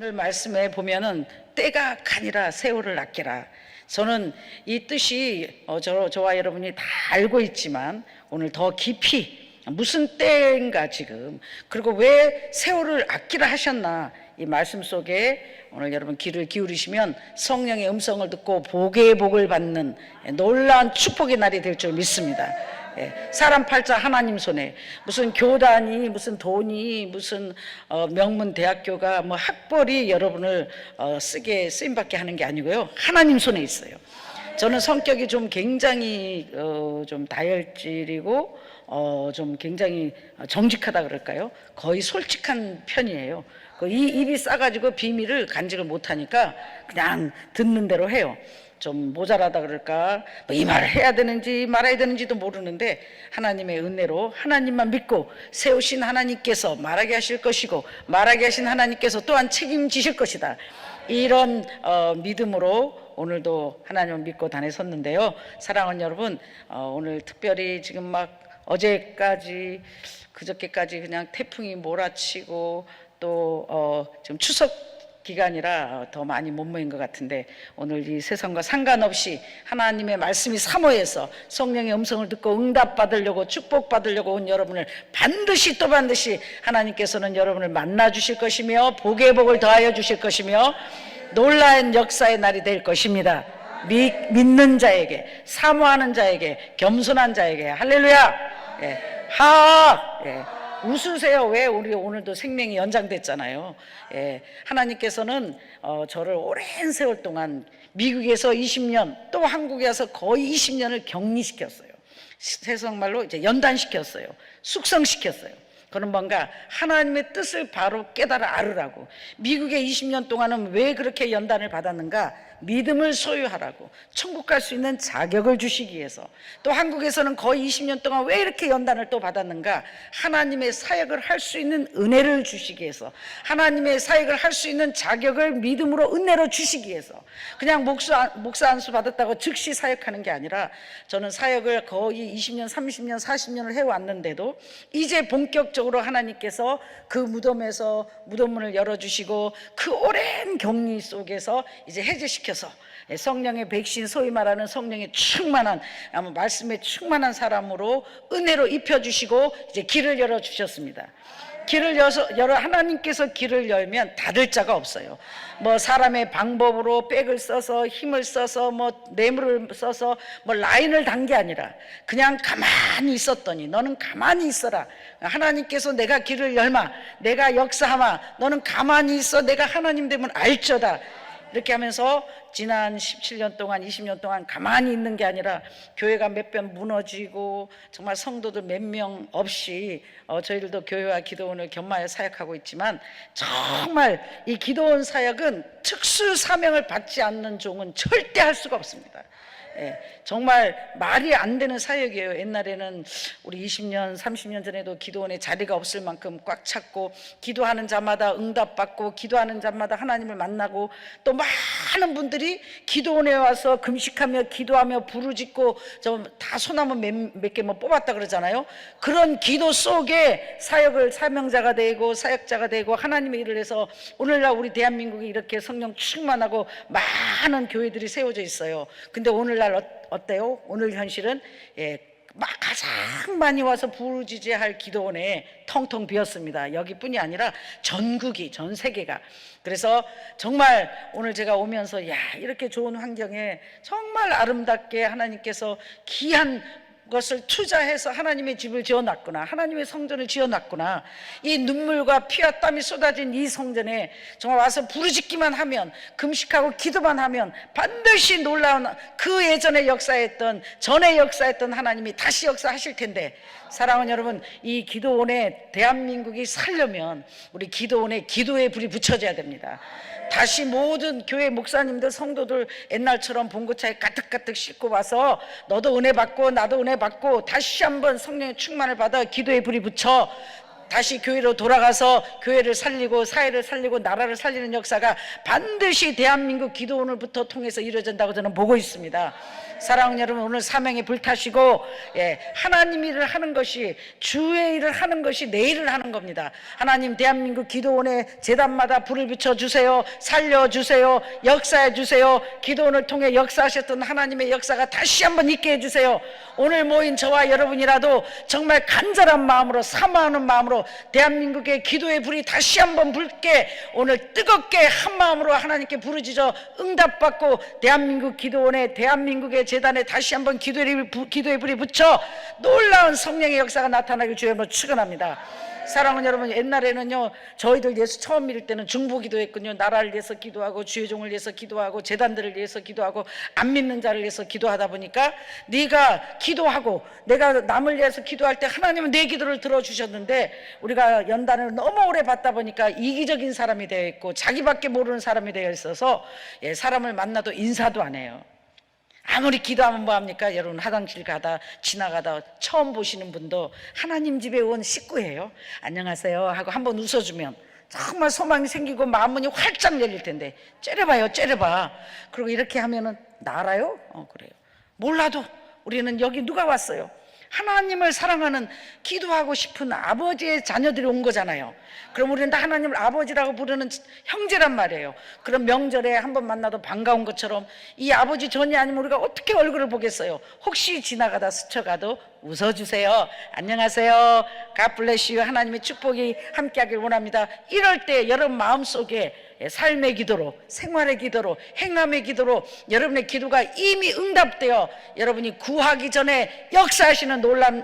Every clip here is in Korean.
오늘 말씀에 보면은 때가 가니라 세월을 아끼라. 저는 이 뜻이 저와 여러분이 다 알고 있지만 오늘 더 깊이 무슨 때인가 지금, 그리고 왜 세월을 아끼라 하셨나, 이 말씀 속에 오늘 여러분 귀를 기울이시면 성령의 음성을 듣고 복의 복을 받는 놀라운 축복의 날이 될 줄 믿습니다. 사람 팔자 하나님 손에, 무슨 교단이, 무슨 돈이, 무슨 명문 대학교가, 뭐 학벌이 여러분을 쓰게 쓰임받게 하는 게 아니고요, 하나님 손에 있어요. 저는 성격이 좀 굉장히 좀 다혈질이고 좀 굉장히 정직하다 그럴까요? 거의 솔직한 편이에요. 이 입이 싸가지고 비밀을 간직을 못하니까 그냥 듣는 대로 해요. 좀 모자라다 그럴까, 이 말을 해야 되는지 말아야 되는지도 모르는데 하나님의 은혜로 하나님만 믿고 세우신 하나님께서 말하게 하실 것이고, 말하게 하신 하나님께서 또한 책임지실 것이다, 이런 믿음으로 오늘도 하나님을 믿고 단에 섰는데요. 사랑하는 여러분, 오늘 특별히 지금 막 어제까지 그저께까지 그냥 태풍이 몰아치고 또 지금 추석 기간이라 더 많이 못 모인 것 같은데, 오늘 이 세상과 상관없이 하나님의 말씀이 사모해서 성령의 음성을 듣고 응답받으려고 축복받으려고 온 여러분을 반드시 또 반드시 하나님께서는 여러분을 만나 주실 것이며 복의 복을 더하여 주실 것이며 놀라운 역사의 날이 될 것입니다. 믿는 자에게, 사모하는 자에게, 겸손한 자에게. 할렐루야. 웃으세요. 왜? 우리 오늘도 생명이 연장됐잖아요. 하나님께서는 저를 오랜 세월 동안 미국에서 20년, 또 한국에 와서 거의 20년을 격리시켰어요. 세상말로 이제 연단시켰어요. 숙성시켰어요. 그런 뭔가 하나님의 뜻을 바로 깨달아 알으라고. 미국에 20년 동안은 왜 그렇게 연단을 받았는가? 믿음을 소유하라고, 천국 갈 수 있는 자격을 주시기 위해서. 또 한국에서는 거의 20년 동안 왜 이렇게 연단을 또 받았는가? 하나님의 사역을 할 수 있는 은혜를 주시기 위해서, 하나님의 사역을 할 수 있는 자격을 믿음으로 은혜로 주시기 위해서. 그냥 목사 안수 받았다고 즉시 사역하는 게 아니라, 저는 사역을 거의 20년, 30년, 40년을 해왔는데도 이제 본격적으로 하나님께서 그 무덤에서 무덤문을 열어주시고 그 오랜 격리 속에서 이제 해제시켜서 성령의 백신, 소위 말하는 성령의 충만한, 말씀에 충만한 사람으로 은혜로 입혀주시고 이제 길을 열어주셨습니다. 길을 열어 하나님께서 길을 열면 닫을 자가 없어요. 뭐 사람의 방법으로 백을 써서 힘을 써서 뭐 뇌물을 써서 뭐 라인을 단 게 아니라 그냥 가만히 있었더니, 너는 가만히 있어라, 하나님께서 내가 길을 열마, 내가 역사하마, 너는 가만히 있어, 내가 하나님 되면 알쩌다, 이렇게 하면서 지난 17년 동안, 20년 동안 가만히 있는 게 아니라 교회가 몇 번 무너지고 정말 성도들 몇 명 없이 저희들도 교회와 기도원을 겸하여 사역하고 있지만, 정말 이 기도원 사역은 특수 사명을 받지 않는 종은 절대 할 수가 없습니다. 정말 말이 안 되는 사역이에요. 옛날에는 우리 20년, 30년 전에도 기도원에 자리가 없을 만큼 꽉 찼고, 기도하는 자마다 응답받고, 기도하는 자마다 하나님을 만나고, 또 많은 분들이 기도원에 와서 금식하며 기도하며 부르짖고 다 소나무 몇 개만 뽑았다 그러잖아요. 그런 기도 속에 사명자가 되고 사역자가 되고 하나님의 일을 해서 오늘날 우리 대한민국이 이렇게 성령 충만하고 많은 교회들이 세워져 있어요. 근데 오늘날 어때요? 오늘 현실은 가장 많이 와서 부르짖어야 기도원에 텅텅 비었습니다. 여기뿐이 아니라 전국이, 전 세계가. 그래서 정말 오늘 제가 오면서 이렇게 좋은 환경에 정말 아름답게 하나님께서 귀한 것을 투자해서 하나님의 집을 지어놨구나, 하나님의 성전을 지어놨구나, 이 눈물과 피와 땀이 쏟아진 이 성전에 정말 와서 부르짖기만 하면, 금식하고 기도만 하면 반드시 놀라운 그 예전에 역사했던, 전에 역사했던 하나님이 다시 역사하실 텐데, 사랑하는 여러분, 이 기도원에 대한민국이 살려면 우리 기도원에 기도의 불이 붙여져야 됩니다. 다시 모든 교회 목사님들, 성도들 옛날처럼 봉고차에 가득가득 싣고 와서 너도 은혜 받고 나도 은혜 받고 다시 한번 성령의 충만을 받아 기도의 불이 붙여 다시 교회로 돌아가서 교회를 살리고 사회를 살리고 나라를 살리는 역사가 반드시 대한민국 기도원을부터 통해서 이루어진다고 저는 보고 있습니다. 사랑하는 여러분, 오늘 사명에 불타시고 하나님 일을 하는 것이, 주의 일을 하는 것이 내 일을 하는 겁니다. 하나님, 대한민국 기도원의 재단마다 불을 비춰주세요. 살려주세요. 역사해주세요. 기도원을 통해 역사하셨던 하나님의 역사가 다시 한번 있게 해주세요. 오늘 모인 저와 여러분이라도 정말 간절한 마음으로, 사모하는 마음으로 대한민국의 기도의 불이 다시 한번 불게, 오늘 뜨겁게 한 마음으로 하나님께 부르짖어 응답받고 대한민국 기도원에, 대한민국의 재단에 다시 한번 기도의 불이 붙여 놀라운 성령의 역사가 나타나길 주의 이름으로 축원합니다. 사랑하는 여러분, 옛날에는요, 저희들 예수 처음 믿을 때는 중보기도했군요. 나라를 위해서 기도하고, 주의 종을 위해서 기도하고, 재단들을 위해서 기도하고, 안 믿는 자를 위해서 기도하다 보니까, 네가 기도하고 내가 남을 위해서 기도할 때 하나님은 내 기도를 들어주셨는데, 우리가 연단을 너무 오래 받다 보니까 이기적인 사람이 되어 있고 자기밖에 모르는 사람이 되어 있어서 사람을 만나도 인사도 안 해요. 아무리 기도하면 뭐합니까? 여러분, 화장실 가다 지나가다 처음 보시는 분도 하나님 집에 온 식구예요. 안녕하세요 하고 한번 웃어주면 정말 소망이 생기고 마음문이 활짝 열릴 텐데, 째려봐요, 째려봐. 그리고 이렇게 하면은 나 알아요? 그래요. 몰라도 우리는 여기 누가 왔어요? 하나님을 사랑하는, 기도하고 싶은 아버지의 자녀들이 온 거잖아요. 그럼 우리는 다 하나님을 아버지라고 부르는 형제란 말이에요. 그럼 명절에 한번 만나도 반가운 것처럼 이 아버지 전이 아니면 우리가 어떻게 얼굴을 보겠어요? 혹시 지나가다 스쳐가도 웃어주세요. 안녕하세요. God bless you. 하나님의 축복이 함께하길 원합니다. 이럴 때 여러분 마음속에 삶의 기도로, 생활의 기도로, 행함의 기도로 여러분의 기도가 이미 응답되어 여러분이 구하기 전에 역사하시는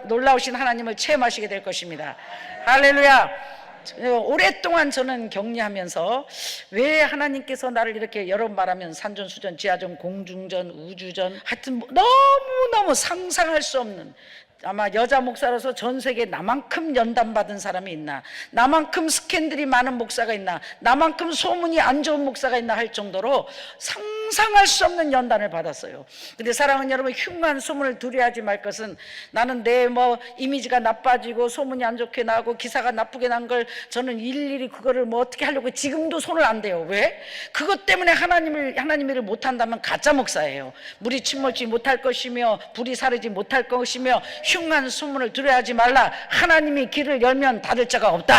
놀라우신 하나님을 체험하시게 될 것입니다. 할렐루야. 오랫동안 저는 격려하면서 왜 하나님께서 나를 이렇게, 여러분 말하면 산전수전, 지하전, 공중전, 우주전, 하여튼 너무너무 상상할 수 없는, 아마 여자 목사로서 전 세계에 나만큼 연단받은 사람이 있나, 나만큼 스캔들이 많은 목사가 있나, 나만큼 소문이 안 좋은 목사가 있나 할 정도로 상상할 수 없는 연단을 받았어요. 근데 사랑하는 여러분, 흉한 소문을 두려워하지 말 것은, 나는 내 이미지가 나빠지고 소문이 안 좋게 나고 기사가 나쁘게 난 걸 저는 일일이 그거를 어떻게 하려고 지금도 손을 안 대요. 왜? 그것 때문에 하나님 일을 못한다면 가짜 목사예요. 물이 침몰지 못할 것이며 불이 사르지 못할 것이며, 흉한 소문을 두려워하지 말라. 하나님이 길을 열면 닫을 자가 없다.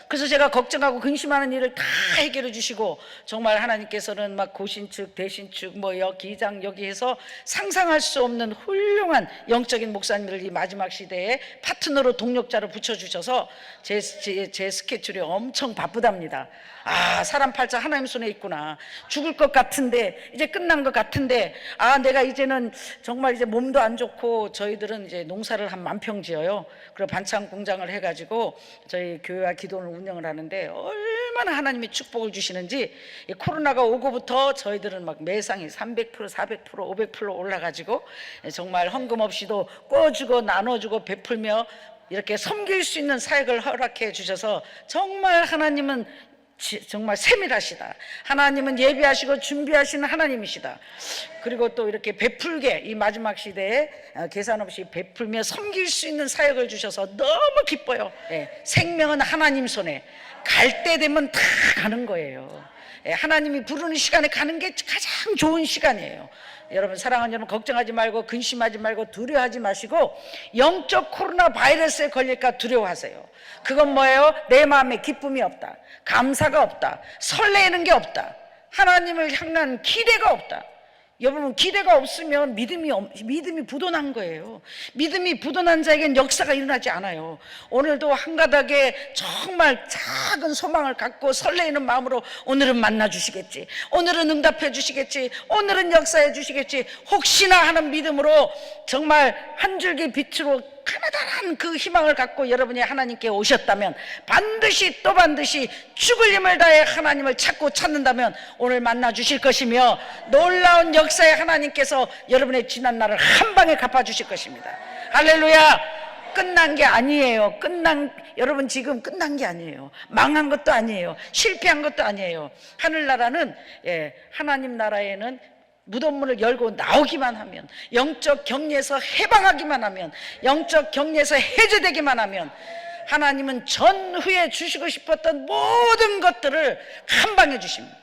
그래서 제가 걱정하고 근심하는 일을 다 해결해 주시고, 정말 하나님께서는 막 고신축, 대신축, 기장 여기 해서 상상할 수 없는 훌륭한 영적인 목사님을 이 마지막 시대에 파트너로, 동력자로 붙여주셔서 제 스케줄이 엄청 바쁘답니다. 사람 팔자 하나님 손에 있구나. 죽을 것 같은데, 이제 끝난 것 같은데, 내가 이제는 정말 이제 몸도 안 좋고, 저희들은 이제 농사를 한 10,000평 지어요. 그리고 반찬 공장을 해가지고 저희 교회와 기도원을 운영을 하는데, 얼마나 하나님이 축복을 주시는지, 이 코로나가 오고부터 저희들은 막 매상이 300%, 400%, 500% 올라가지고 정말 헌금 없이도 꿔주고 나눠주고 베풀며 이렇게 섬길 수 있는 사역을 허락해 주셔서, 정말 하나님은 정말 세밀하시다. 하나님은 예비하시고 준비하시는 하나님이시다. 그리고 또 이렇게 베풀게, 이 마지막 시대에 계산 없이 베풀며 섬길 수 있는 사역을 주셔서 너무 기뻐요. 생명은 하나님 손에, 갈 때 되면 다 가는 거예요. 하나님이 부르는 시간에 가는 게 가장 좋은 시간이에요. 여러분, 사랑하는 여러분, 걱정하지 말고 근심하지 말고 두려워하지 마시고, 영적 코로나 바이러스에 걸릴까 두려워하세요. 그건 뭐예요? 내 마음에 기쁨이 없다, 감사가 없다, 설레는 게 없다, 하나님을 향한 기대가 없다. 여러분, 기대가 없으면 믿음이 부도난 거예요. 믿음이 부도난 자에겐 역사가 일어나지 않아요. 오늘도 한가닥에 정말 작은 소망을 갖고 설레이는 마음으로 오늘은 만나 주시겠지, 오늘은 응답해 주시겠지, 오늘은 역사해 주시겠지, 혹시나 하는 믿음으로 정말 한 줄기 빛으로 가느다란 그 희망을 갖고 여러분이 하나님께 오셨다면, 반드시 또 반드시 죽을 힘을 다해 하나님을 찾는다면 오늘 만나 주실 것이며, 놀라운 역사의 하나님께서 여러분의 지난 날을 한 방에 갚아 주실 것입니다. 할렐루야. 끝난 게 아니에요. 여러분 지금 끝난 게 아니에요. 망한 것도 아니에요. 실패한 것도 아니에요. 하늘나라는, 하나님 나라에는 무덤문을 열고 나오기만 하면, 영적 격리에서 해방하기만 하면, 영적 격리에서 해제되기만 하면, 하나님은 전후에 주시고 싶었던 모든 것들을 한 방에 주십니다.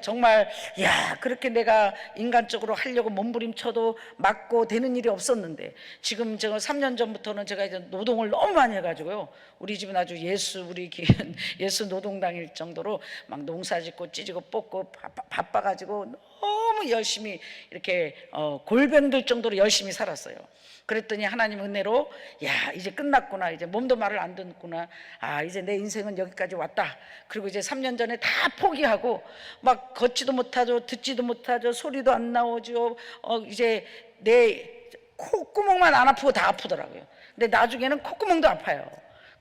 정말 야, 그렇게 내가 인간적으로 하려고 몸부림쳐도 맞고 되는 일이 없었는데, 지금 제가 3년 전부터는 제가 이제 노동을 너무 많이 해가지고요, 우리 집은 아주 우리 교회는 예수 노동당일 정도로 막 농사 짓고 찌지고 뽑고 바빠가지고 너무 열심히 이렇게 골병들 정도로 열심히 살았어요. 그랬더니 하나님 은혜로 야, 이제 끝났구나, 이제 몸도 말을 안 듣구나, 아, 이제 내 인생은 여기까지 왔다. 그리고 이제 3년 전에 다 포기하고 막 걷지도 못하죠, 듣지도 못하죠, 소리도 안 나오죠. 이제 내 콧구멍만 안 아프고 다 아프더라고요. 근데 나중에는 콧구멍도 아파요.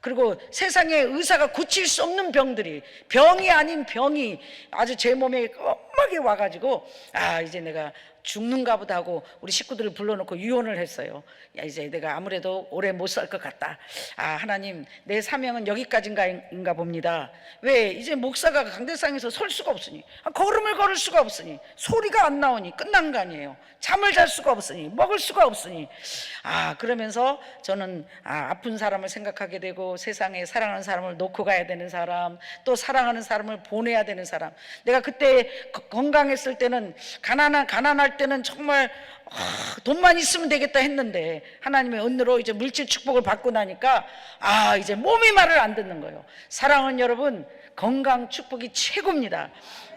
그리고 세상에 의사가 고칠 수 없는 병들이, 병이 아닌 병이 아주 제 몸에 엄하게 와가지고, 아, 이제 내가 죽는가 보다 하고 우리 식구들을 불러놓고 유언을 했어요. 야, 이제 내가 아무래도 오래 못 살 것 같다. 아, 하나님, 내 사명은 여기까지인가 봅니다. 왜? 이제 목사가 강대상에서 설 수가 없으니, 걸음을 걸을 수가 없으니, 소리가 안 나오니 끝난 거 아니에요. 잠을 잘 수가 없으니, 먹을 수가 없으니. 아, 그러면서 저는 아픈 사람을 생각하게 되고, 세상에 사랑하는 사람을 놓고 가야 되는 사람, 또 사랑하는 사람을 보내야 되는 사람. 내가 그때 건강했을 때는, 가난할 때는 정말 돈만 있으면 되겠다 했는데, 하나님의 은혜로 이제 물질 축복을 받고 나니까 이제 몸이 말을 안 듣는 거예요. 사랑하는 여러분, 건강 축복이 최고입니다.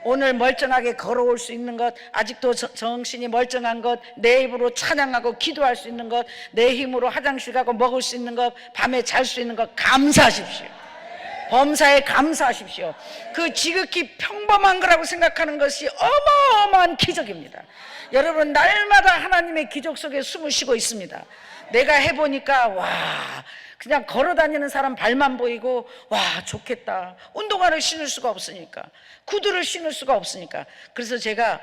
오늘 멀쩡하게 걸어올 수 있는 것, 아직도 정신이 멀쩡한 것, 내 입으로 찬양하고 기도할 수 있는 것, 내 힘으로 화장실 가고 먹을 수 있는 것, 밤에 잘 수 있는 것, 감사하십시오. 범사에 감사하십시오. 그 지극히 평범한 거라고 생각하는 것이 어마어마한 기적입니다. 여러분, 날마다 하나님의 기적 속에 숨을 쉬고 있습니다. 내가 해보니까 그냥 걸어다니는 사람 발만 보이고 좋겠다. 운동화를 신을 수가 없으니까, 구두를 신을 수가 없으니까. 그래서 제가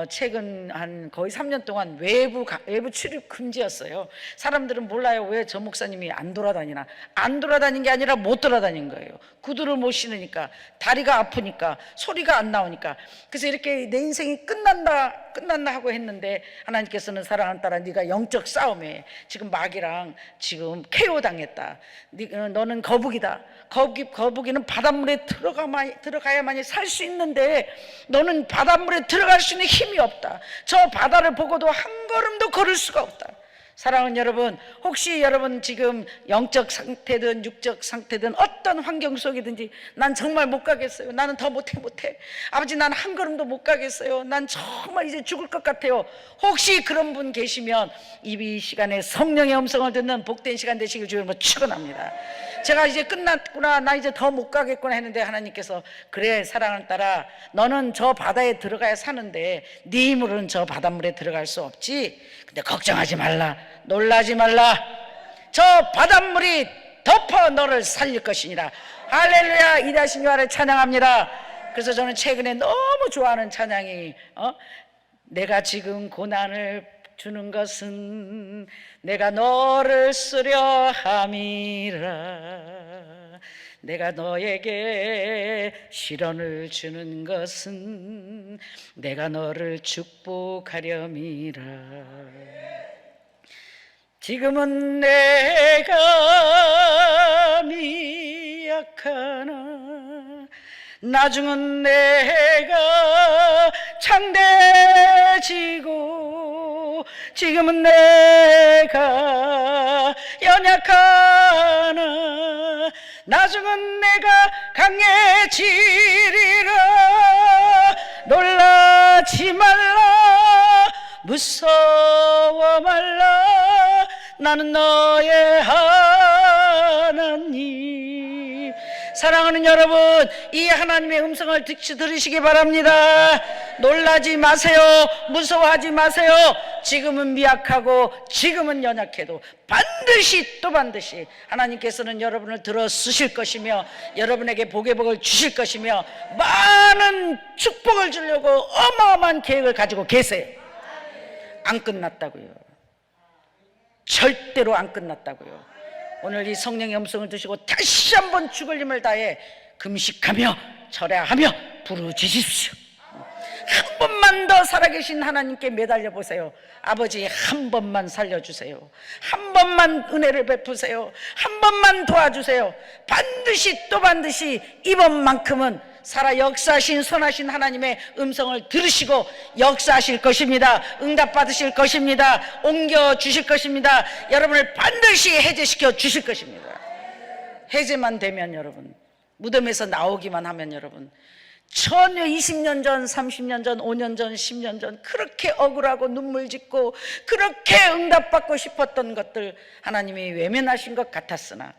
최근 한 거의 3년 동안 외부 출입 금지였어요. 사람들은 몰라요. 왜 저 목사님이 안 돌아다니나. 안 돌아다닌 게 아니라 못 돌아다닌 거예요. 구두를 못 신으니까, 다리가 아프니까, 소리가 안 나오니까. 그래서 이렇게 내 인생이 끝난다 하고 했는데, 하나님께서는 사랑하는 딸아, 네가 영적 싸움에 지금 마귀랑 지금 KO 당했다. 너는 거북이다. 거북이는 바닷물에 들어가야만이 살 수 있는데, 너는 바닷물에 들어갈 수 있는 힘이 없다. 저 바다를 보고도 한 걸음도 걸을 수가 없다. 사랑하는 여러분, 혹시 여러분 지금 영적 상태든 육적 상태든 어떤 환경 속이든지, 난 정말 못 가겠어요. 나는 더 못해. 아버지, 난 한 걸음도 못 가겠어요. 난 정말 이제 죽을 것 같아요. 혹시 그런 분 계시면 이 시간에 성령의 음성을 듣는 복된 시간 되시길 주님으로 축원합니다. 제가 이제 끝났구나, 나 이제 더 못 가겠구나 했는데, 하나님께서 그래, 사랑하는 딸아, 너는 저 바다에 들어가야 사는데 네 힘으로는 저 바닷물에 들어갈 수 없지. 근데 걱정하지 말라, 놀라지 말라. 저 바닷물이 덮어 너를 살릴 것이니라. 할렐루야. 이다신 요한을 찬양합니다. 그래서 저는 최근에 너무 좋아하는 찬양이 내가 지금 고난을 주는 것은 내가 너를 쓰려 함이라. 내가 너에게 시련을 주는 것은 내가 너를 축복하렴이라. 지금은 내가 미약하나 나중은 내가 창대지고, 지금은 내가 연약하나 나중은 내가 강해지리라. 놀라지 말라, 무서워 말라, 나는 너의 하나님. 사랑하는 여러분, 이 하나님의 음성을 들으시기 바랍니다. 놀라지 마세요. 무서워하지 마세요. 지금은 미약하고 지금은 연약해도 반드시 또 반드시 하나님께서는 여러분을 들어 쓰실 것이며, 여러분에게 복의 복을 주실 것이며, 많은 축복을 주려고 어마어마한 계획을 가지고 계세요. 안 끝났다고요. 절대로 안 끝났다고요. 오늘 이 성령의 음성을 드시고 다시 한번 죽을 힘을 다해 금식하며 절야하며 부르짖으십시오. 한 번만 더 살아계신 하나님께 매달려 보세요. 아버지, 한 번만 살려주세요. 한 번만 은혜를 베푸세요. 한 번만 도와주세요. 반드시 또 반드시 이번만큼은 살아 역사하신 선하신 하나님의 음성을 들으시고 역사하실 것입니다. 응답받으실 것입니다. 옮겨주실 것입니다. 여러분을 반드시 해제시켜 주실 것입니다. 해제만 되면 여러분, 무덤에서 나오기만 하면 여러분, 전혀 20년 전, 30년 전, 5년 전, 10년 전 그렇게 억울하고 눈물 짓고 그렇게 응답받고 싶었던 것들 하나님이 외면하신 것 같았으나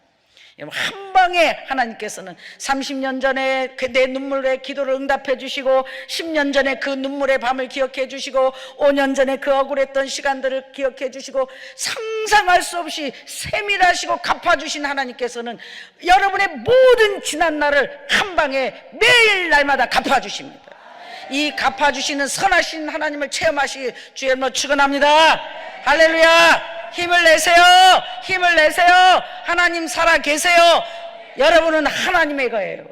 여러분, 한 방에 하나님께서는 30년 전에 내 눈물의 기도를 응답해 주시고 10년 전에 그 눈물의 밤을 기억해 주시고 5년 전에 그 억울했던 시간들을 기억해 주시고 상상할 수 없이 세밀하시고 갚아주신 하나님께서는 여러분의 모든 지난 날을 한 방에 매일 날마다 갚아주십니다. 이 갚아주시는 선하신 하나님을 체험하시기 주의 이름으로 축원합니다. 할렐루야. 힘을 내세요. 힘을 내세요. 하나님 살아 계세요. 여러분은 하나님의 거예요.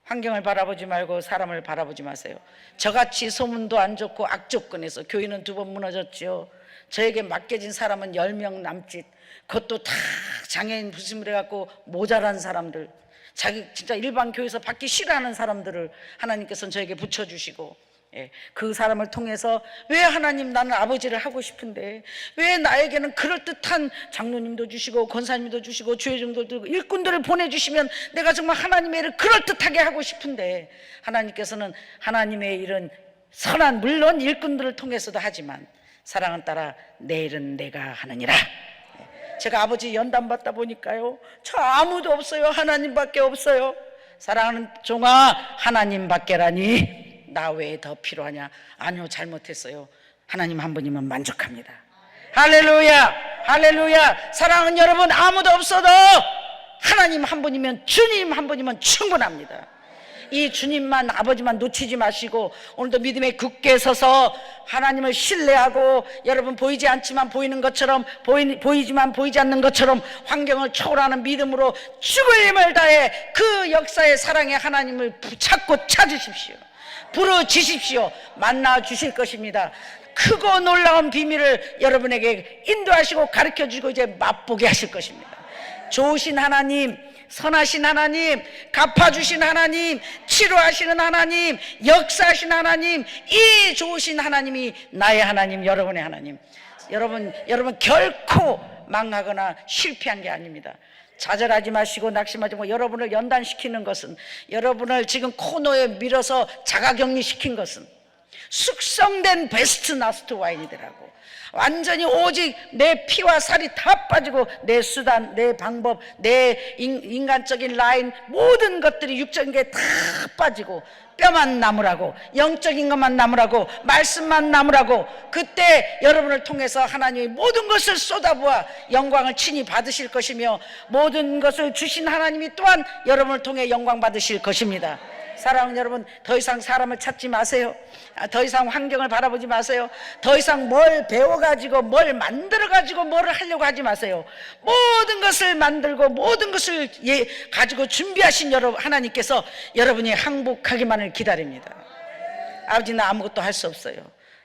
환경을 바라보지 말고 사람을 바라보지 마세요. 저같이 소문도 안 좋고 악조건에서 교회는 2번 무너졌죠. 저에게 맡겨진 사람은 10명 남짓, 그것도 다 장애인 부심을 해갖고 모자란 사람들, 자기 진짜 일반 교회에서 받기 싫어하는 사람들을 하나님께서는 저에게 붙여주시고, 그 사람을 통해서 왜 하나님 나는 아버지를 하고 싶은데 왜 나에게는 그럴듯한 장로님도 주시고 권사님도 주시고 주회중들도 일꾼들을 보내주시면 내가 정말 하나님의 일을 그럴듯하게 하고 싶은데, 하나님께서는 하나님의 일은 선한, 물론 일꾼들을 통해서도 하지만 사랑은 따라 내 일은 내가 하느니라. 제가 아버지 연단 받다 보니까요, 저 아무도 없어요. 하나님밖에 없어요. 사랑하는 종아, 하나님밖에라니 나 외에 더 필요하냐? 아니요, 잘못했어요. 하나님 한 분이면 만족합니다. 할렐루야, 할렐루야. 사랑하는 여러분, 아무도 없어도 하나님 한 분이면, 주님 한 분이면 충분합니다. 이 주님만, 아버지만 놓치지 마시고 오늘도 믿음에 굳게 서서 하나님을 신뢰하고, 여러분 보이지 않지만 보이는 것처럼, 보이지만 보이지 않는 것처럼 환경을 초월하는 믿음으로 죽을 힘을 다해 그 역사의 사랑의 하나님을 찾고 찾으십시오. 부르짖으십시오. 만나 주실 것입니다. 크고 놀라운 비밀을 여러분에게 인도하시고 가르쳐주고 이제 맛보게 하실 것입니다. 좋으신 하나님, 선하신 하나님, 갚아주신 하나님, 치료하시는 하나님, 역사하신 하나님, 이 좋으신 하나님이 나의 하나님, 여러분의 하나님. 여러분 결코 망하거나 실패한 게 아닙니다. 좌절하지 마시고 낙심하지 마시고, 여러분을 연단시키는 것은, 여러분을 지금 코너에 밀어서 자가격리시킨 것은 숙성된 베스트 나스트 와인이더라고. 완전히 오직 내 피와 살이 다 빠지고 내 수단, 내 방법, 내 인간적인 라인, 모든 것들이 육적인 게 다 빠지고 뼈만 남으라고, 영적인 것만 남으라고, 말씀만 남으라고, 그때 여러분을 통해서 하나님이 모든 것을 쏟아부어 영광을 친히 받으실 것이며, 모든 것을 주신 하나님이 또한 여러분을 통해 영광 받으실 것입니다. 사랑하는 여러분, 더 이상 사람을 찾지 마세요. 더 이상 환경을 바라보지 마세요. 더 이상 뭘 배워가지고 뭘 만들어가지고 뭐를 하려고 하지 마세요. 모든 것을 만들고 모든 것을 가지고 준비하신 여러분, 하나님께서 여러분이 항복하기만을 기다립니다. 아버지, 나 아무것도 할 수 없어요.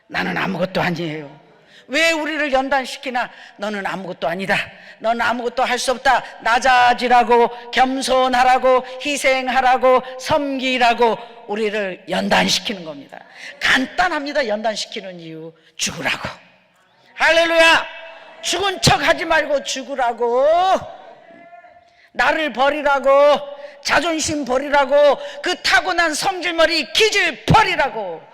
나는 아무것도 아니에요. 왜 우리를 연단시키나? 너는 아무것도 아니다. 너는 아무것도 할 수 없다. 낮아지라고, 겸손하라고, 희생하라고, 섬기라고 우리를 연단시키는 겁니다. 간단합니다. 연단시키는 이유, 죽으라고. 할렐루야. 죽은 척 하지 말고 죽으라고, 나를 버리라고, 자존심 버리라고, 그 타고난 성질머리 기질 버리라고.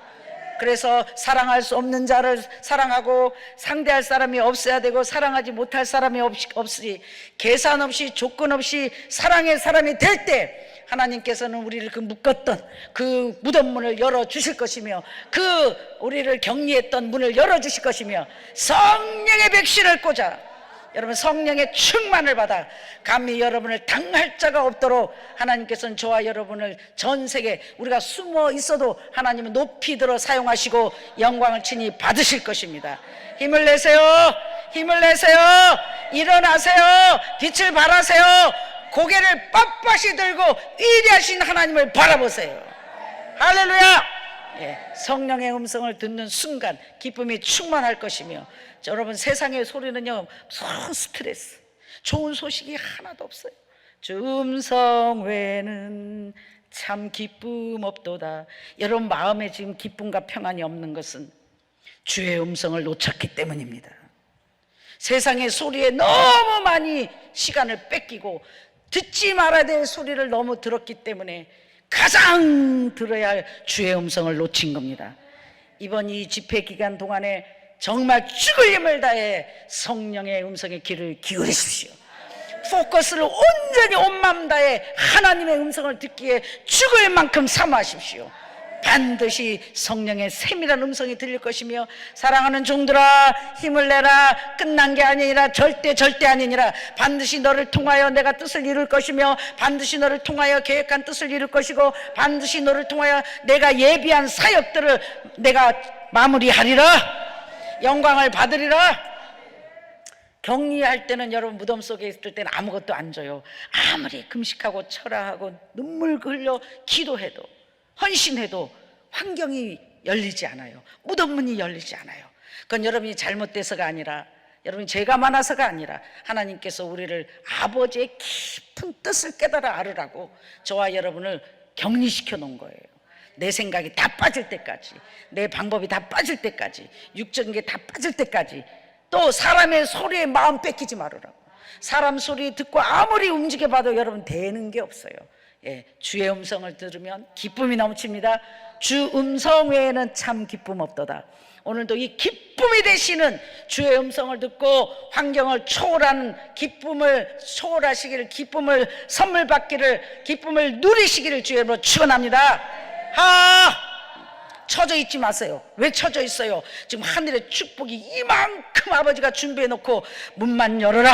그래서 사랑할 수 없는 자를 사랑하고, 상대할 사람이 없어야 되고, 사랑하지 못할 사람이 없으니, 계산 없이 조건 없이 사랑의 사람이 될 때 하나님께서는 우리를 그 묶었던 그 무덤문을 열어주실 것이며, 그 우리를 격리했던 문을 열어주실 것이며, 성령의 백신을 꽂아 여러분 성령의 충만을 받아 감히 여러분을 당할 자가 없도록 하나님께서는 저와 여러분을 전 세계, 우리가 숨어 있어도 하나님은 높이 들어 사용하시고 영광을 친히 받으실 것입니다. 힘을 내세요. 힘을 내세요. 일어나세요. 빛을 발하세요. 고개를 빳빳이 들고 위대하신 하나님을 바라보세요. 할렐루야. 성령의 음성을 듣는 순간 기쁨이 충만할 것이며, 여러분 세상의 소리는요 무슨 스트레스, 좋은 소식이 하나도 없어요. 주 음성 외에는 참 기쁨 없도다. 여러분 마음에 지금 기쁨과 평안이 없는 것은 주의 음성을 놓쳤기 때문입니다. 세상의 소리에 너무 많이 시간을 뺏기고 듣지 말아야 될 소리를 너무 들었기 때문에 가장 들어야 할 주의 음성을 놓친 겁니다. 이번 이 집회 기간 동안에 정말 죽을 힘을 다해 성령의 음성에 귀를 기울이십시오. 포커스를 온전히 온 마음 다해 하나님의 음성을 듣기에 죽을 만큼 사모하십시오. 반드시 성령의 세밀한 음성이 들릴 것이며, 사랑하는 종들아 힘을 내라. 끝난 게 아니라 절대 아니니라. 반드시 너를 통하여 내가 뜻을 이룰 것이며, 반드시 너를 통하여 계획한 뜻을 이룰 것이고, 반드시 너를 통하여 내가 예비한 사역들을 내가 마무리하리라. 영광을 받으리라. 격리할 때는 여러분 무덤 속에 있을 때는 아무것도 안 줘요. 아무리 금식하고 철화하고 눈물 흘려 기도해도 헌신해도 환경이 열리지 않아요. 무덤 문이 열리지 않아요. 그건 여러분이 잘못돼서가 아니라, 여러분이 죄가 많아서가 아니라 하나님께서 우리를 아버지의 깊은 뜻을 깨달아 알으라고 저와 여러분을 격리시켜 놓은 거예요. 내 생각이 다 빠질 때까지, 내 방법이 다 빠질 때까지, 육적인 게 다 빠질 때까지, 또 사람의 소리에 마음 뺏기지 말으라고. 사람 소리 듣고 아무리 움직여봐도 여러분 되는 게 없어요. 주의 음성을 들으면 기쁨이 넘칩니다. 주 음성 외에는 참 기쁨 없도다. 오늘도 이 기쁨이 되시는 주의 음성을 듣고 환경을 초월하는 기쁨을 초월하시기를, 기쁨을 선물 받기를, 기쁨을 누리시기를 주의로 축원합니다. 처져 있지 마세요. 왜 처져 있어요? 지금 하늘의 축복이 이만큼 아버지가 준비해 놓고, 문만 열어라,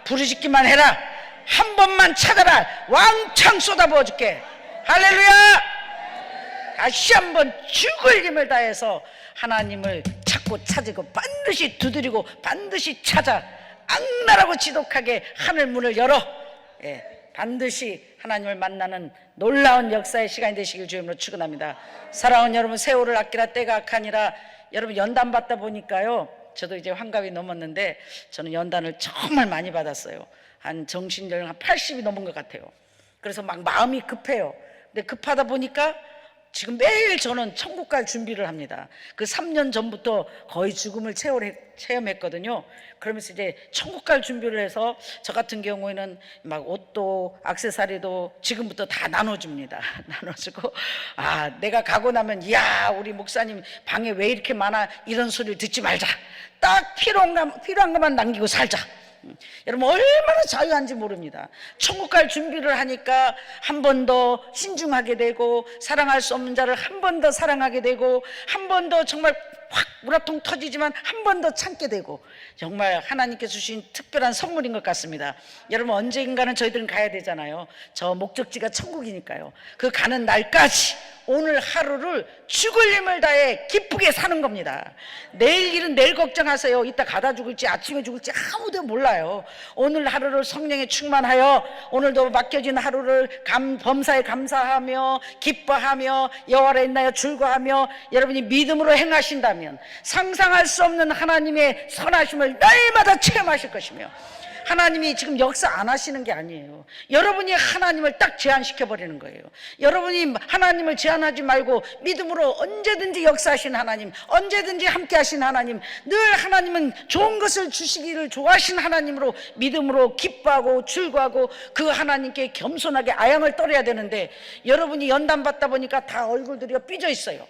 부르짖기만 해라, 한 번만 찾아라, 왕창 쏟아부어 줄게. 할렐루야. 다시 한번 죽을 힘을 다해서 하나님을 찾고 찾고 반드시 두드리고 반드시 찾아 악랄하고 지독하게 하늘 문을 열어 반드시 하나님을 만나는 놀라운 역사의 시간이 되시길 주님으로 축원합니다. 사랑하는 여러분, 세월을 아끼라 때가 악하니라. 여러분 연단 받다 보니까요, 저도 이제 환갑이 넘었는데 저는 연단을 정말 많이 받았어요. 한 정신연령 한 80이 넘은 것 같아요. 그래서 막 마음이 급해요. 근데 급하다 보니까 지금 매일 저는 천국 갈 준비를 합니다. 그 3년 전부터 거의 죽음을 체험했거든요. 그러면서 이제 천국 갈 준비를 해서 저 같은 경우에는 막 옷도 액세서리도 지금부터 다 나눠줍니다. 나눠주고, 내가 가고 나면 이야 우리 목사님 방에 왜 이렇게 많아, 이런 소리를 듣지 말자. 딱 필요한 것만 남기고 살자. 여러분 얼마나 자유한지 모릅니다. 천국 갈 준비를 하니까 한 번 더 신중하게 되고, 사랑할 수 없는 자를 한 번 더 사랑하게 되고, 한 번 더 정말 확 우라통 터지지만 한 번 더 참게 되고, 정말 하나님께서 주신 특별한 선물인 것 같습니다. 여러분 언젠가는 저희들은 가야 되잖아요. 저 목적지가 천국이니까요. 그 가는 날까지 오늘 하루를 죽을 힘을 다해 기쁘게 사는 겁니다. 내일 일은 내일 걱정하세요. 이따 가다 죽을지 아침에 죽을지 아무도 몰라요. 오늘 하루를 성령에 충만하여 오늘도 맡겨진 하루를 범사에 감사하며 기뻐하며 여호와를 인하여 즐거워하며 여러분이 믿음으로 행하신다면 상상할 수 없는 하나님의 선하심을 날마다 체험하실 것이며, 하나님이 지금 역사 안 하시는 게 아니에요. 여러분이 하나님을 딱 제한시켜 버리는 거예요. 여러분이 하나님을 제한하지 말고 믿음으로 언제든지 역사하신 하나님, 언제든지 함께 하신 하나님, 늘 하나님은 좋은 것을 주시기를 좋아하신 하나님으로 믿음으로 기뻐하고 즐거워하고 그 하나님께 겸손하게 아양을 떨어야 되는데, 여러분이 연단 받다 보니까 다 얼굴들이 삐져 있어요.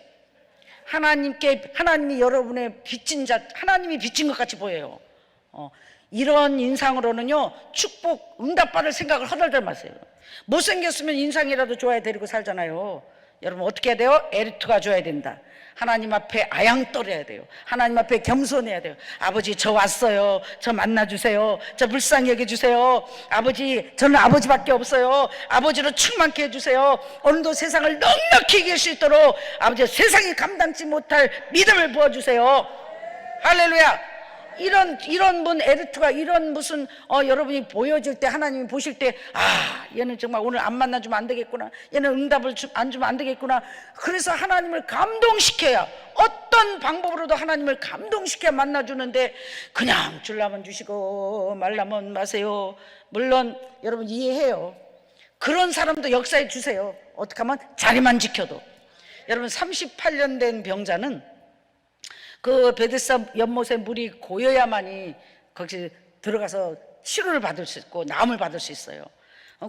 하나님이 여러분의 빚진 자, 하나님이 빚진 것 같이 보여요. 이런 인상으로는요, 축복 응답받을 생각을 허덜덜 마세요. 못생겼으면 인상이라도 좋아야 데리고 살잖아요. 여러분 어떻게 해야 돼요? 에리트가 줘야 된다. 하나님 앞에 아양 떨어야 돼요. 하나님 앞에 겸손해야 돼요. 아버지 저 왔어요. 저 만나주세요. 저 불쌍히 여겨주세요. 아버지 저는 아버지밖에 없어요. 아버지로 충만케 해주세요. 오늘도 세상을 넉넉히 이길 수 있도록 아버지 세상이 감당치 못할 믿음을 부어주세요. 할렐루야. 이런 분 에르트가 이런 무슨 여러분이 보여질 때, 하나님이 보실 때, 얘는 정말 오늘 안 만나주면 안 되겠구나, 얘는 응답을 안 주면 안 되겠구나. 그래서 하나님을 감동시켜야, 어떤 방법으로도 하나님을 감동시켜야 만나주는데, 그냥 주려면 주시고 말라면 마세요. 물론 여러분 이해해요. 그런 사람도 역사에 주세요. 어떻게 하면 자리만 지켜도. 여러분 38년 된 병자는 그 베데스다 연못에 물이 고여야만이 거기 들어가서 치료를 받을 수 있고 나음을 받을 수 있어요.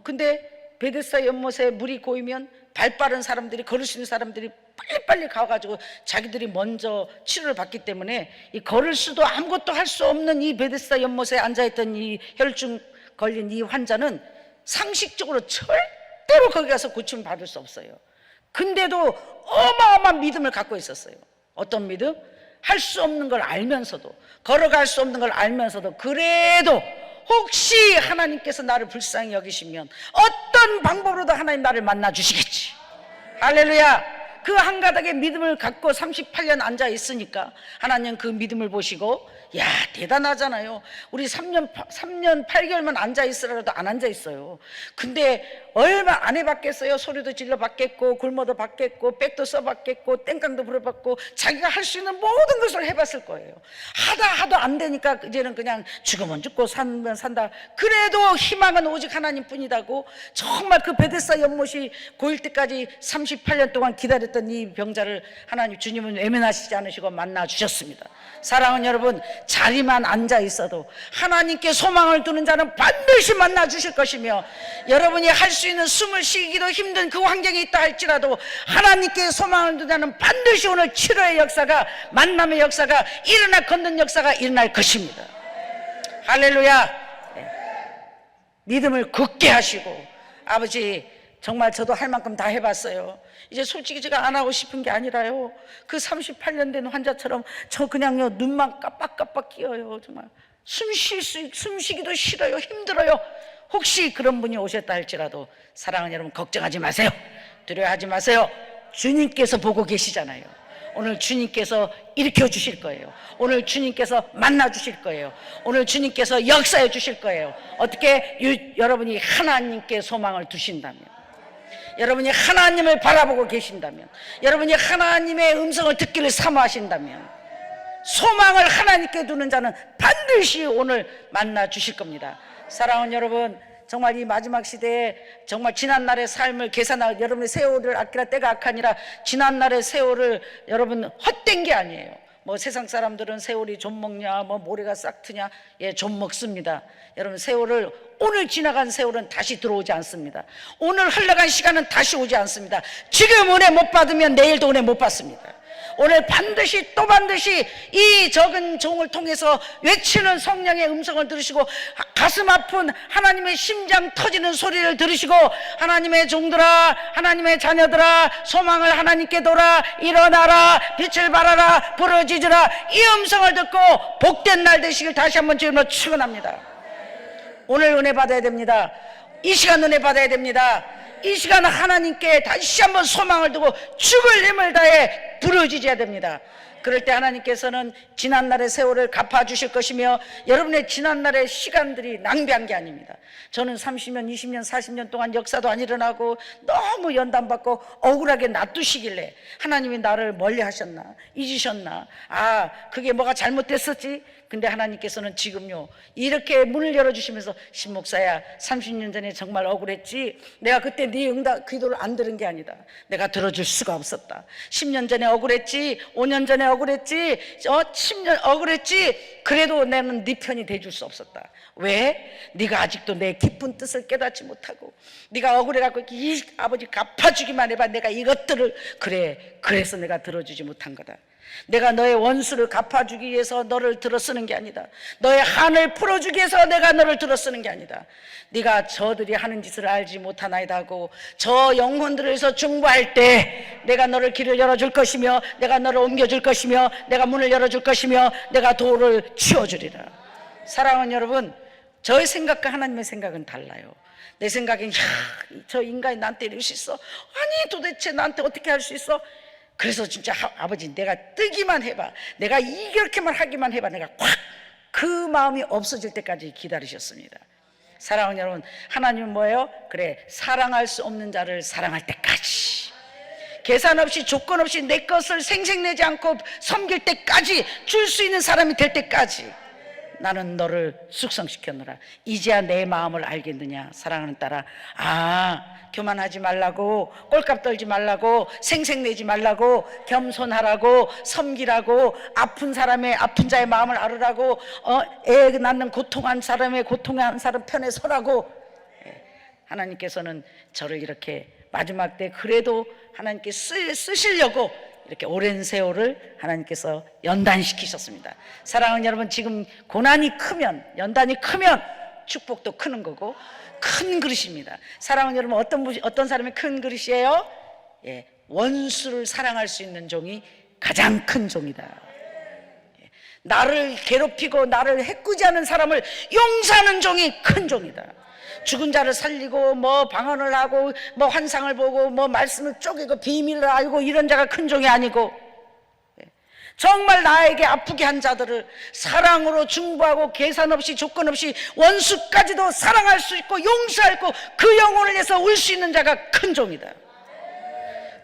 근데 베데스다 연못에 물이 고이면 발 빠른 사람들이, 걸을 수 있는 사람들이 빨리빨리 가가지고 자기들이 먼저 치료를 받기 때문에 이 걸을 수도 아무것도 할 수 없는 이 베데스다 연못에 앉아있던 이 혈증 걸린 이 환자는 상식적으로 절대로 거기 가서 고침을 받을 수 없어요. 근데도 어마어마한 믿음을 갖고 있었어요. 어떤 믿음? 할 수 없는 걸 알면서도, 걸어갈 수 없는 걸 알면서도, 그래도 혹시 하나님께서 나를 불쌍히 여기시면 어떤 방법으로도 하나님 나를 만나 주시겠지. 할렐루야. 그 한 가닥의 믿음을 갖고 38년 앉아 있으니까 하나님 그 믿음을 보시고, 야, 대단하잖아요. 우리 3년 8개월만 앉아 있으라도 안 앉아 있어요. 근데 얼마 안 해봤겠어요. 소리도 질러 받겠고, 굶어도 받겠고, 백도 써 받겠고, 땡깡도 부려받고, 자기가 할 수 있는 모든 것을 해봤을 거예요. 하도 안 되니까 이제는 그냥 죽으면 죽고 살면 산다. 그래도 희망은 오직 하나님 뿐이다고, 정말 그 베데스다 연못이 고일 때까지 38년 동안 기다렸던 이 병자를 하나님 주님은 외면하시지 않으시고 만나 주셨습니다. 사랑하는 여러분, 자리만 앉아 있어도 하나님께 소망을 두는 자는 반드시 만나 주실 것이며, 여러분이 할 수 있는 숨을 쉬기도 힘든 그 환경에 있다 할지라도 하나님께 소망을 두는 자는 반드시 오늘 치료의 역사가, 만남의 역사가 일어나, 걷는 역사가 일어날 것입니다. 할렐루야. 믿음을 굳게 하시고, 아버지 정말 저도 할 만큼 다 해봤어요. 이제 솔직히 제가 안 하고 싶은 게 아니라요, 그 38년 된 환자처럼 저 그냥요 눈만 깜빡깜빡 끼어요. 정말 숨쉬기도 싫어요. 힘들어요. 혹시 그런 분이 오셨다 할지라도 사랑하는 여러분, 걱정하지 마세요. 두려워하지 마세요. 주님께서 보고 계시잖아요. 오늘 주님께서 일으켜 주실 거예요. 오늘 주님께서 만나 주실 거예요. 오늘 주님께서 역사해 주실 거예요. 어떻게? 여러분이 하나님께 소망을 두신다면, 여러분이 하나님을 바라보고 계신다면, 여러분이 하나님의 음성을 듣기를 사모하신다면, 소망을 하나님께 두는 자는 반드시 오늘 만나 주실 겁니다. 사랑하는 여러분, 정말 이 마지막 시대에 정말 지난날의 삶을 계산하고, 여러분의 세월을 아끼라 때가 악하니라, 지난날의 세월을 여러분 헛된 게 아니에요. 뭐 세상 사람들은 세월이 좀 먹냐, 뭐 모래가 싹 트냐, 예, 좀 먹습니다. 여러분, 세월을, 오늘 지나간 세월은 다시 들어오지 않습니다. 오늘 흘러간 시간은 다시 오지 않습니다. 지금 은혜 못 받으면 내일도 은혜 못 받습니다. 오늘 반드시 또 반드시 이 적은 종을 통해서 외치는 성령의 음성을 들으시고, 가슴 아픈 하나님의 심장 터지는 소리를 들으시고, 하나님의 종들아, 하나님의 자녀들아, 소망을 하나님께 돌아, 일어나라, 빛을 발하라, 부르짖으라, 이 음성을 듣고 복된 날 되시길 다시 한번 주님으로 축원합니다. 오늘 은혜 받아야 됩니다. 이 시간 은혜 받아야 됩니다. 이 시간 하나님께 다시 한번 소망을 두고 죽을 힘을 다해 부르짖어야 됩니다. 그럴 때 하나님께서는 지난날의 세월을 갚아주실 것이며, 여러분의 지난날의 시간들이 낭비한 게 아닙니다. 저는 30년, 20년, 40년 동안 역사도 안 일어나고 너무 연단받고 억울하게 놔두시길래 하나님이 나를 멀리 하셨나, 잊으셨나, 아 그게 뭐가 잘못됐었지. 근데 하나님께서는 지금요 이렇게 문을 열어주시면서, 신목사야 30년 전에 정말 억울했지. 내가 그때 네 기도를 안 들은 게 아니다. 내가 들어줄 수가 없었다. 10년 전에 억울했지, 5년 전에 억울했지, 10년 억울했지. 그래도 나는 네 편이 돼줄 수 없었다. 왜? 네가 아직도 내 깊은 뜻을 깨닫지 못하고, 네가 억울해갖고 이 아버지 갚아주기만 해봐. 내가 이것들을, 그래서 내가 들어주지 못한 거다. 내가 너의 원수를 갚아주기 위해서 너를 들어쓰는 게 아니다. 너의 한을 풀어주기 위해서 내가 너를 들어쓰는 게 아니다. 네가 저들이 하는 짓을 알지 못하나이다 하고, 저 영혼들을 위해서 중보할 때 내가 너를 길을 열어줄 것이며, 내가 너를 옮겨줄 것이며, 내가 문을 열어줄 것이며, 내가 돌을 치워주리라. 사랑하는 여러분, 저의 생각과 하나님의 생각은 달라요. 내 생각엔, 저 인간이 나한테 이럴 수 있어? 아니 도대체 나한테 어떻게 할 수 있어? 그래서 진짜 아버지 내가 뜨기만 해봐, 내가 이렇게만 하기만 해봐, 내가 확 그 마음이 없어질 때까지 기다리셨습니다. 사랑하는 여러분, 하나님은 뭐예요? 그래, 사랑할 수 없는 자를 사랑할 때까지, 계산 없이 조건 없이 내 것을 생색내지 않고 섬길 때까지, 줄 수 있는 사람이 될 때까지 나는 너를 숙성시켰노라. 이제야 내 마음을 알겠느냐. 사랑하는 딸아, 교만하지 말라고, 꼴값 떨지 말라고, 생색내지 말라고, 겸손하라고, 섬기라고, 아픈 자의 마음을 알으라고, 애 낳는 고통한 사람의 고통한 사람 편에 서라고. 하나님께서는 저를 이렇게 마지막 때 그래도 하나님께 쓰시려고 이렇게 오랜 세월을 하나님께서 연단시키셨습니다. 사랑하는 여러분, 지금 고난이 크면, 연단이 크면 축복도 크는 거고 큰 그릇입니다. 사랑하는 여러분, 어떤 사람이 큰 그릇이에요? 원수를 사랑할 수 있는 종이 가장 큰 종이다. 나를 괴롭히고 나를 해꾸지하는 사람을 용서하는 종이 큰 종이다. 죽은 자를 살리고 방언을 하고 환상을 보고 말씀을 쪼개고 비밀을 알고 이런 자가 큰 종이 아니고, 정말 나에게 아프게 한 자들을 사랑으로 중보하고 계산 없이 조건 없이 원수까지도 사랑할 수 있고 용서할 수 있고 그 영혼을 위해서 울 수 있는 자가 큰 종이다.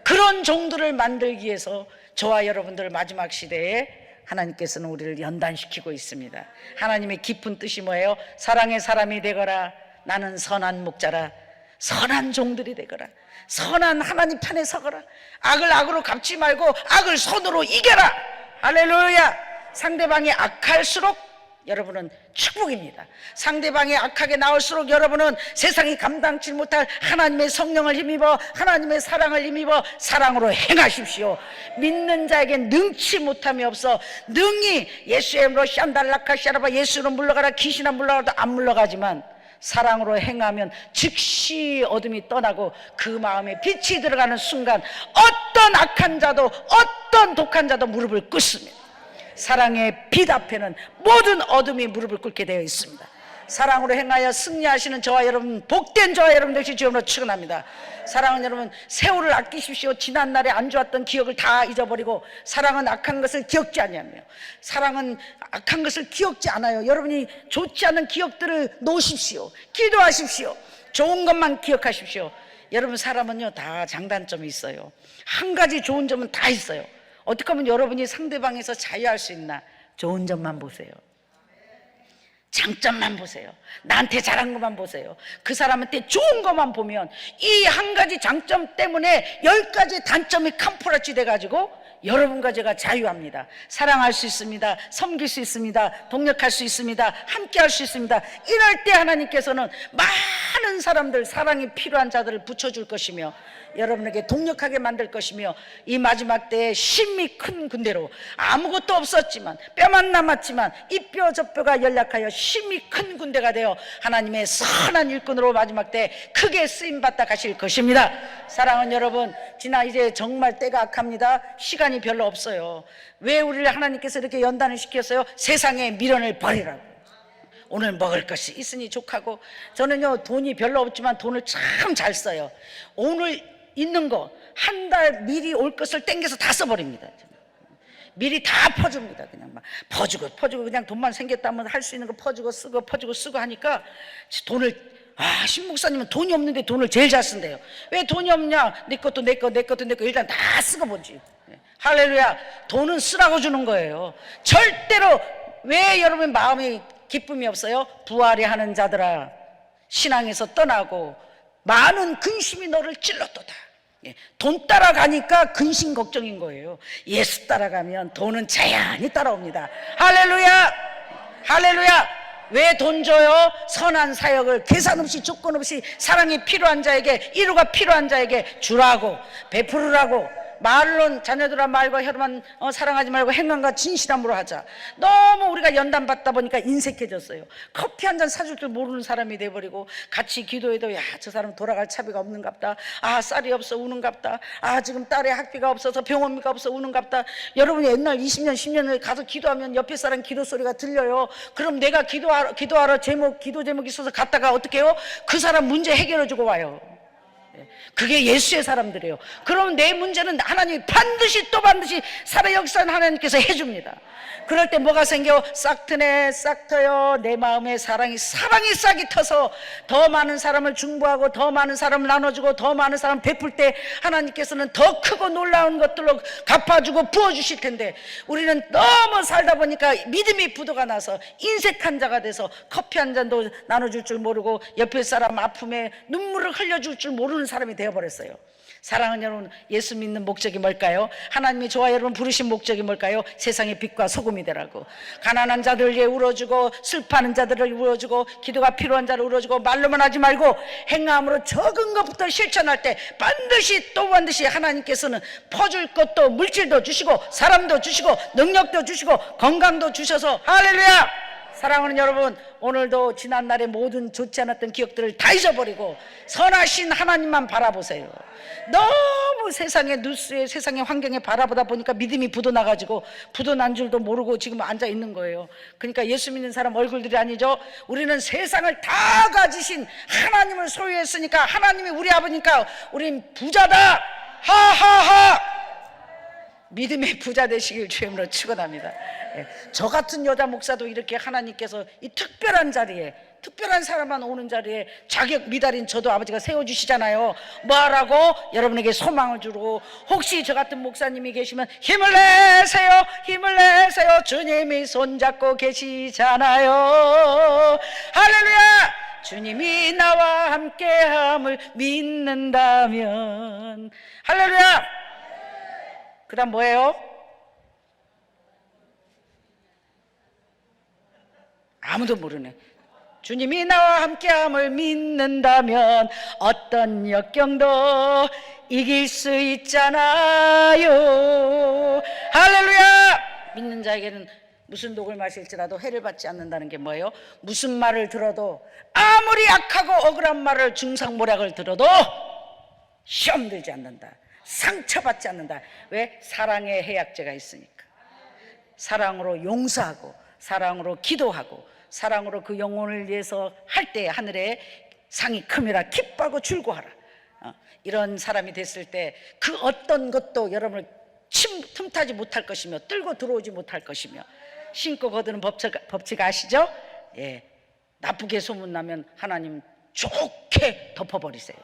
그런 종들을 만들기 위해서 저와 여러분들 마지막 시대에 하나님께서는 우리를 연단시키고 있습니다. 하나님의 깊은 뜻이 뭐예요? 사랑의 사람이 되거라. 나는 선한 목자라. 선한 종들이 되거라. 선한 하나님 편에 서거라. 악을 악으로 갚지 말고 악을 선으로 이겨라. 할렐루야. 상대방이 악할수록 여러분은 축복입니다. 상대방이 악하게 나올수록 여러분은 세상이 감당치 못할 하나님의 성령을 힘입어 하나님의 사랑을 힘입어 사랑으로 행하십시오. 믿는 자에겐 능치 못함이 없어. 능히 예수의 이름으로 샨달라카 샤라바, 예수로 물러가라. 귀신아 물러가도 안 물러가지만 사랑으로 행하면 즉시 어둠이 떠나고 그 마음에 빛이 들어가는 순간 어떤 악한 자도 어떤 독한 자도 무릎을 꿇습니다. 사랑의 빛 앞에는 모든 어둠이 무릎을 꿇게 되어 있습니다. 사랑으로 행하여 승리하시는 저와 여러분, 복된 저와 여러분 되시 주님으로 축원합니다. 사랑하는 여러분, 세월을 아끼십시오. 지난날에 안 좋았던 기억을 다 잊어버리고, 사랑은 악한 것을 기억지 않냐며. 사랑은 악한 것을 기억지 않아요. 여러분이 좋지 않은 기억들을 놓으십시오. 기도하십시오. 좋은 것만 기억하십시오. 여러분, 사람은요 다 장단점이 있어요. 한 가지 좋은 점은 다 있어요. 어떻게 하면 여러분이 상대방에서 자유할 수 있나? 좋은 점만 보세요. 장점만 보세요. 나한테 잘한 것만 보세요. 그 사람한테 좋은 것만 보면 이 한 가지 장점 때문에 10가지 단점이 캄프라치 돼가지고 여러분과 제가 자유합니다. 사랑할 수 있습니다. 섬길 수 있습니다. 동력할 수 있습니다. 함께 할 수 있습니다. 이럴 때 하나님께서는 많은 사람들, 사랑이 필요한 자들을 붙여줄 것이며 여러분에게 동력하게 만들 것이며, 이 마지막 때에 심히 큰 군대로 아무것도 없었지만 뼈만 남았지만 이 뼈 저 뼈가 연약하여 심히 큰 군대가 되어 하나님의 선한 일꾼으로 마지막 때 크게 쓰임받다 가실 것입니다. 사랑하는 여러분, 이제 정말 때가 악합니다. 시간이 별로 없어요. 왜 우리를 하나님께서 이렇게 연단을 시켰어요? 세상의 미련을 버리라고. 오늘 먹을 것이 있으니 족하고, 저는요 돈이 별로 없지만 돈을 참 잘 써요. 오늘 있는 거 한 달 미리 올 것을 땡겨서 다 써버립니다. 미리 다 퍼줍니다. 그냥 막 퍼주고 그냥 돈만 생겼다면 할 수 있는 거 퍼주고 쓰고 하니까 돈을, 신 목사님은 돈이 없는데 돈을 제일 잘 쓴대요. 왜 돈이 없냐? 내 것도 내 거 일단 다 쓰고 보지. 할렐루야. 돈은 쓰라고 주는 거예요. 절대로. 왜 여러분 마음이 기쁨이 없어요? 부활이 하는 자들아, 신앙에서 떠나고 많은 근심이 너를 찔렀도다. 돈 따라가니까 근심 걱정인 거예요. 예수 따라가면 돈은 자연히 따라옵니다. 할렐루야. 할렐루야. 왜 돈 줘요? 선한 사역을 계산 없이 조건 없이 사랑이 필요한 자에게, 이루가 필요한 자에게 주라고, 베푸르라고. 말론 자녀들아 말과 혀로만 사랑하지 말고 행함과 진실함으로 하자. 너무 우리가 연단받다 보니까 인색해졌어요. 커피 한 잔 사줄 줄 모르는 사람이 돼버리고, 같이 기도해도 저 사람 돌아갈 차비가 없는갑다. 쌀이 없어 우는갑다. 지금 딸의 학비가 없어서 병원비가 없어 우는갑다. 여러분이 옛날 20년 10년을 가서 기도하면 옆에 사람 기도 소리가 들려요. 그럼 내가 기도 제목이 있어서 갔다가 어떻게 해요? 그 사람 문제 해결해 주고 와요. 그게 예수의 사람들이에요. 그럼 내 문제는 하나님이 반드시 또 반드시 살아 역사는 하나님께서 해줍니다. 그럴 때 뭐가 생겨? 싹 트네 싹 터요. 내 마음에 사랑이 싹이 터서 더 많은 사람을 중보하고 더 많은 사람을 나눠주고 더 많은 사람을 베풀 때 하나님께서는 더 크고 놀라운 것들로 갚아주고 부어주실 텐데, 우리는 너무 살다 보니까 믿음이 부도가 나서 인색한 자가 돼서 커피 한 잔도 나눠줄 줄 모르고 옆에 사람 아픔에 눈물을 흘려줄 줄 모르는 사람이 되어버렸어요. 사랑하는 여러분, 예수 믿는 목적이 뭘까요? 하나님이 저와 여러분 부르신 목적이 뭘까요? 세상의 빛과 소금이 되라고. 가난한 자들을 위해 울어주고 슬퍼하는 자들을 울어주고 기도가 필요한 자를 울어주고, 말로만 하지 말고 행함으로 적은 것부터 실천할 때 반드시 또 반드시 하나님께서는 퍼줄 것도 물질도 주시고 사람도 주시고 능력도 주시고 건강도 주셔서, 할렐루야! 사랑하는 여러분, 오늘도 지난날의 모든 좋지 않았던 기억들을 다 잊어버리고 선하신 하나님만 바라보세요. 너무 세상의 뉴스에 세상의 환경에 바라보다 보니까 믿음이 부도나가지고 부도난 줄도 모르고 지금 앉아 있는 거예요. 그러니까 예수 믿는 사람 얼굴들이 아니죠. 우리는 세상을 다 가지신 하나님을 소유했으니까, 하나님이 우리 아버니까 우린 부자다. 하하하. 믿음의 부자 되시길 주님으로 축원합니다. 저 같은 여자 목사도 이렇게 하나님께서 이 특별한 자리에, 특별한 사람만 오는 자리에 자격 미달인 저도 아버지가 세워주시잖아요. 뭐하라고? 여러분에게 소망을 주고, 혹시 저 같은 목사님이 계시면 힘을 내세요, 힘을 내세요. 주님이 손잡고 계시잖아요. 할렐루야! 주님이 나와 함께함을 믿는다면, 할렐루야! 그 다음 뭐예요? 아무도 모르네. 주님이 나와 함께함을 믿는다면 어떤 역경도 이길 수 있잖아요. 할렐루야! 믿는 자에게는 무슨 독을 마실지라도 해를 받지 않는다는 게 뭐예요? 무슨 말을 들어도, 아무리 악하고 억울한 말을 중상모략을 들어도 시험 들지 않는다, 상처받지 않는다. 왜? 사랑의 해약제가 있으니까. 사랑으로 용서하고 사랑으로 기도하고 사랑으로 그 영혼을 위해서 할 때 하늘에 상이 큼이라 기뻐하고 줄고하라. 이런 사람이 됐을 때 그 어떤 것도 여러분을 틈타지 못할 것이며 뚫고 들어오지 못할 것이며, 신고 거두는 법칙 아시죠? 예, 나쁘게 소문나면 하나님 좋게 덮어버리세요.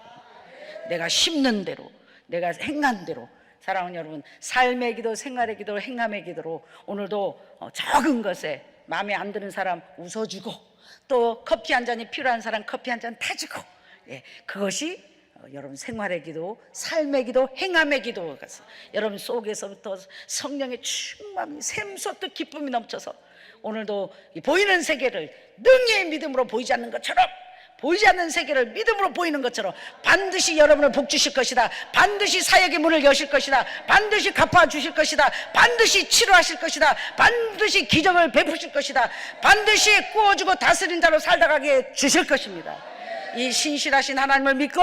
내가 심는 대로, 내가 행한 대로. 사랑하는 여러분, 삶의 기도, 생활의 기도, 행함의 기도로 오늘도 적은 것에 마음에 안 드는 사람 웃어주고, 또 커피 한 잔이 필요한 사람 커피 한 잔 타주고, 예, 그것이 여러분 생활의 기도, 삶의 기도, 행함의 기도가 여러분 속에서부터 성령의 충만이 샘솟듯 기쁨이 넘쳐서 오늘도 보이는 세계를 능히 믿음으로 보이지 않는 것처럼, 보이지 않는 세계를 믿음으로 보이는 것처럼 반드시 여러분을 복주실 것이다, 반드시 사역의 문을 여실 것이다, 반드시 갚아주실 것이다, 반드시 치료하실 것이다, 반드시 기적을 베푸실 것이다, 반드시 구워주고 다스린 자로 살다 가게 주실 것입니다. 이 신실하신 하나님을 믿고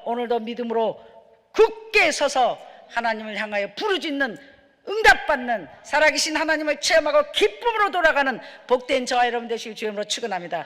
오늘도 믿음으로 굳게 서서 하나님을 향하여 부르짖는, 응답받는, 살아계신 하나님을 체험하고 기쁨으로 돌아가는 복된 저와 여러분 되시길 주님으로 축원합니다.